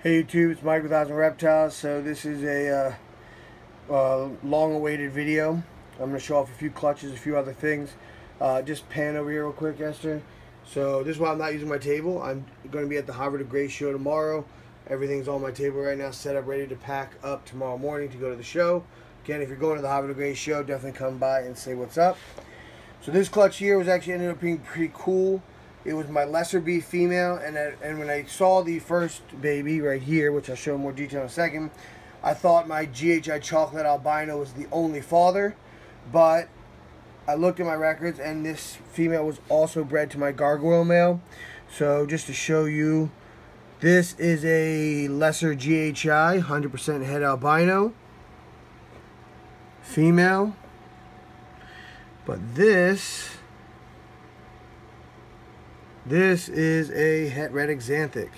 Hey YouTube, it's Mike with Thousand Reptiles. So this is a long-awaited video. I'm going to show off a few clutches, a few other things. Just pan over here real quick, Esther. So this is why I'm not using my table. I'm going to be at the Havre de Grace show tomorrow. Everything's on my table right now, set up, ready to pack up tomorrow morning to go to the show. Again, if you're going to the Havre de Grace show, definitely come by and say what's up. So this clutch here was actually ended up being pretty cool. It was my lesser B female, and when I saw the first baby right here, which I'll show in more detail in a second, I thought my GHI chocolate albino was the only father, but I looked at my records, and this female was also bred to my gargoyle male. So just to show you, this is a lesser GHI, 100% het albino female, but this is a het red xanthic.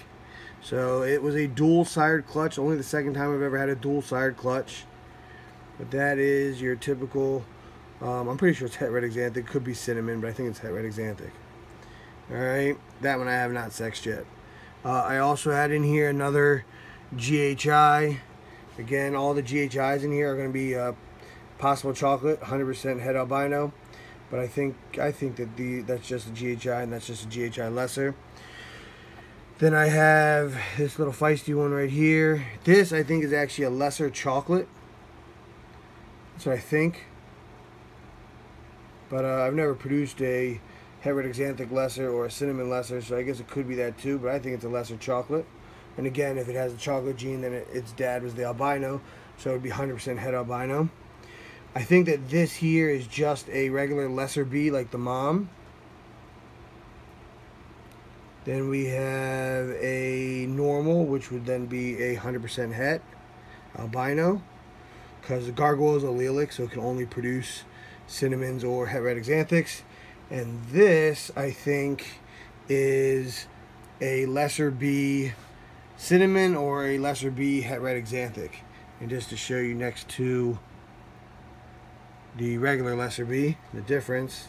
So it was a dual sired clutch, only the second time I've ever had a dual sired clutch. But that is your typical, I'm pretty sure it's het red xanthic, could be cinnamon, but I think it's het red xanthic. Alright, that one I have not sexed yet. I also had in here another GHI. Again, all the GHIs in here are going to be possible chocolate, 100% het albino. But I think that that's just a GHI, and that's just a GHI lesser. Then I have this little feisty one right here. This I think is actually a lesser chocolate. That's what I think. But I've never produced a het red xanthic lesser or a cinnamon lesser, so I guess it could be that too. But I think it's a lesser chocolate. And again, if it has a chocolate gene, then its dad was the albino, so it would be 100% het albino. I think that this here is just a regular lesser B like the mom. Then we have a normal, which would then be a 100% het albino, because the gargoyle is allelic, so it can only produce cinnamons or het red xanthics. And this, I think, is a lesser B cinnamon or a lesser B het red xanthic. And just to show you next to the regular lesser B, the difference,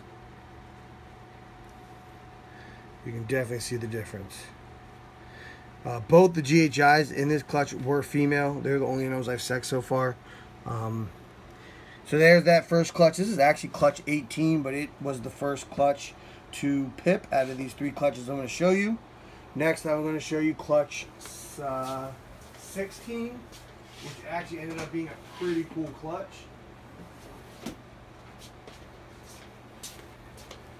you can definitely see the difference. Both the GHIs in this clutch were female. They're the only animals I've sexed so far. So there's that first clutch. This is actually clutch 18, but it was the first clutch to pip out of these three clutches I'm going to show you. Next, I'm going to show you clutch 16, which actually ended up being a pretty cool clutch.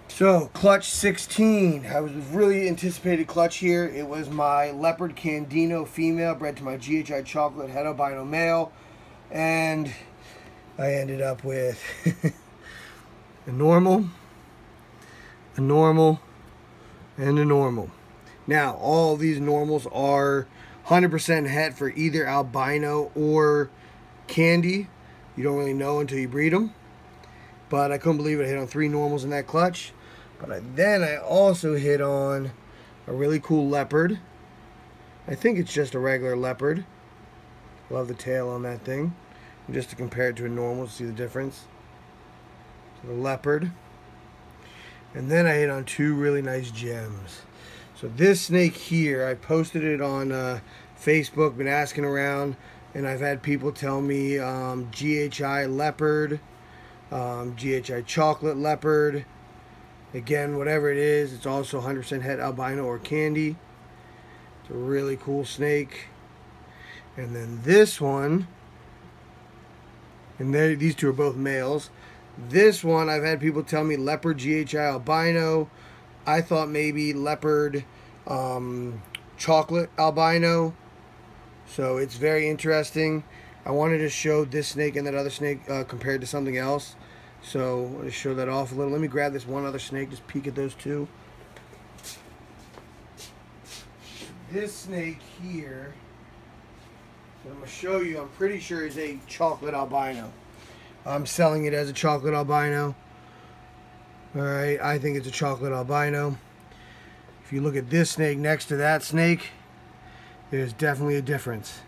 So, clutch 16. I was really anticipated clutch here. It was my leopard candino female bred to my GHI chocolate het albino male. And I ended up with a normal, and a normal. Now, all these normals are 100% het for either albino or candy. You don't really know until you breed them. But I couldn't believe it. I hit on 3 normals in that clutch. But then I also hit on a really cool leopard. I think it's just a regular leopard. Love the tail on that thing. And just to compare it to a normal, see the difference. So the leopard. And then I hit on 2 really nice gems. So this snake here, I posted it on Facebook, been asking around, and I've had people tell me GHI leopard, GHI chocolate leopard. Again, whatever it is, it's also 100% het albino or candy. It's a really cool snake. And then this one, and these two are both males. This one, I've had people tell me leopard GHI albino. I thought maybe leopard chocolate albino. So it's very interesting. I wanted to show this snake and that other snake compared to something else. So I'm going to show that off a little. Let me grab this one other snake, just peek at those two. This snake here, I'm going to show you, I'm pretty sure is a chocolate albino. I'm selling it as a chocolate albino. Alright, I think it's a chocolate albino. If you look at this snake next to that snake, there's definitely a difference.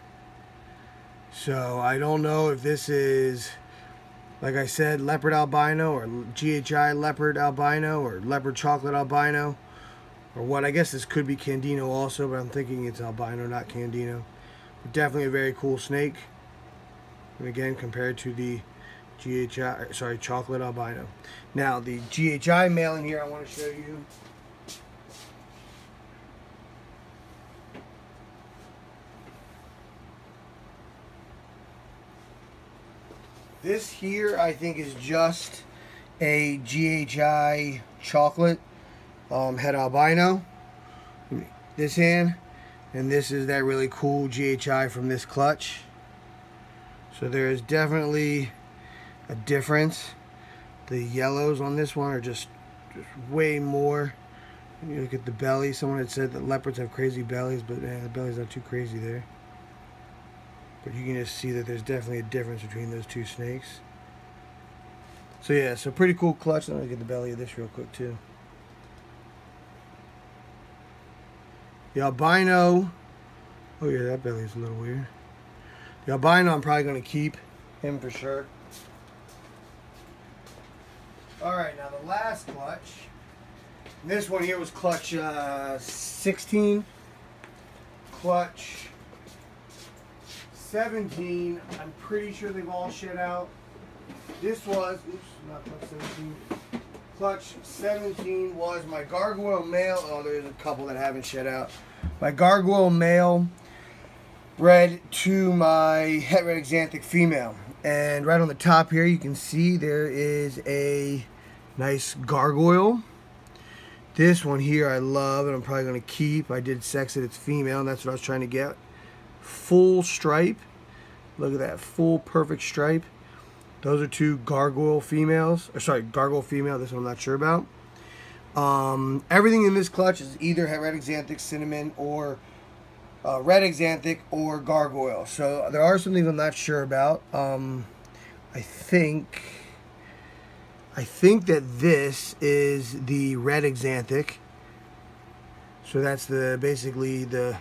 So I don't know if this is, like I said, leopard albino or GHI leopard albino or leopard chocolate albino or what. I guess this could be candino also, but I'm thinking it's albino, not candino. Definitely a very cool snake. And again, compared to the chocolate albino. Now, the GHI male in here I want to show you. This here, I think, is just a GHI chocolate het albino. This hand, and this is that really cool GHI from this clutch. So there is definitely a difference. The yellows on this one are just way more. When you look at the belly, someone had said that leopards have crazy bellies, but the belly's not too crazy there. But you can just see that there's definitely a difference between those two snakes. So yeah, so pretty cool clutch. Let me look at the belly of this real quick too. The albino, oh yeah, that belly's a little weird. The albino I'm probably going to keep him for sure. Alright, now the last clutch. This one here was clutch 16. Clutch 17, I'm pretty sure they've all shed out. This was, oops, not clutch 17. Clutch 17 was my gargoyle male. Oh, there's a couple that haven't shed out. My gargoyle male bred to my het red axanthic female. And right on the top here, you can see there is a nice gargoyle. This one here I love, and I'm probably going to keep. I did sex it, it's female, and that's what I was trying to get. Full stripe. Look at that, full perfect stripe. Those are two gargoyle females. Or sorry, gargoyle female. This one I'm not sure about. Everything in this clutch is either red axanthic, cinnamon, or red axanthic, or gargoyle. So there are some things I'm not sure about. I think that this is the red axanthic. So that's basically the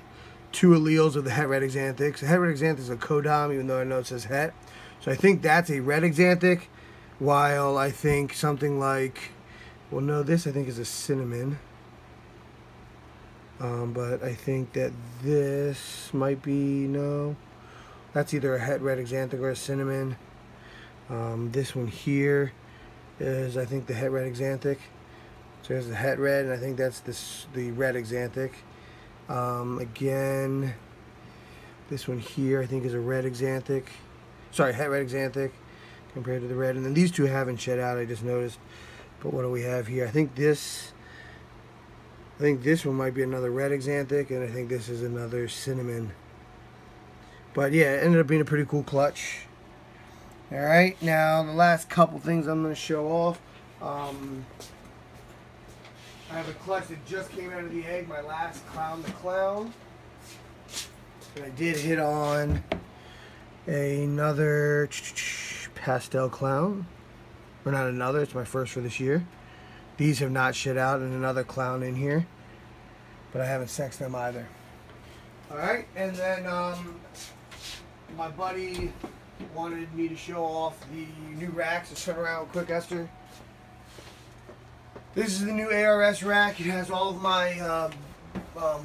two alleles of the het red axanthic. So het red axanthic is a codom, even though I know it says het. So I think that's a red axanthic, while I think something like, well, no, this I think is a cinnamon. But I think that this might be, no, that's either a het red axanthic or a cinnamon. This one here is, I think, the het red axanthic. So there's the het red, and I think that's the red axanthic. Again, this one here I think is a red axanthic. Sorry, het red axanthic compared to the red. And then these two haven't shed out, I just noticed. But what do we have here? I think this one might be another red axanthic, and I think this is another cinnamon. But yeah, it ended up being a pretty cool clutch. Alright, now the last couple things I'm going to show off. I have a clutch that just came out of the egg, my last Clown the Clown. And I did hit on another Pastel clown. Or not another, it's my first for this year. These have not shed out, and another clown in here. But I haven't sexed them either. Alright, and then my buddy wanted me to show off the new racks. Let's turn around quick, Esther. This is the new ARS rack. It has all of my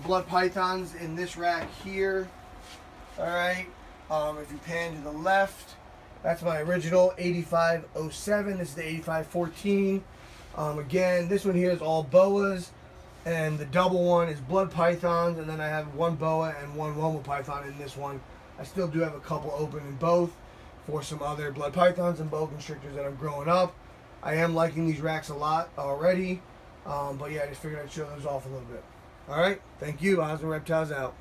blood pythons in this rack here. Alright, if you pan to the left, that's my original 8507. This is the 8514. Again, this one here is all boas, and the double one is blood pythons, and then I have one boa and one Womo python in this one. I still do have a couple open in both for some other blood pythons and boa constrictors that I'm growing up. I am liking these racks a lot already, but yeah, I just figured I'd show those off a little bit. Alright, thank you. Osmond Reptiles out.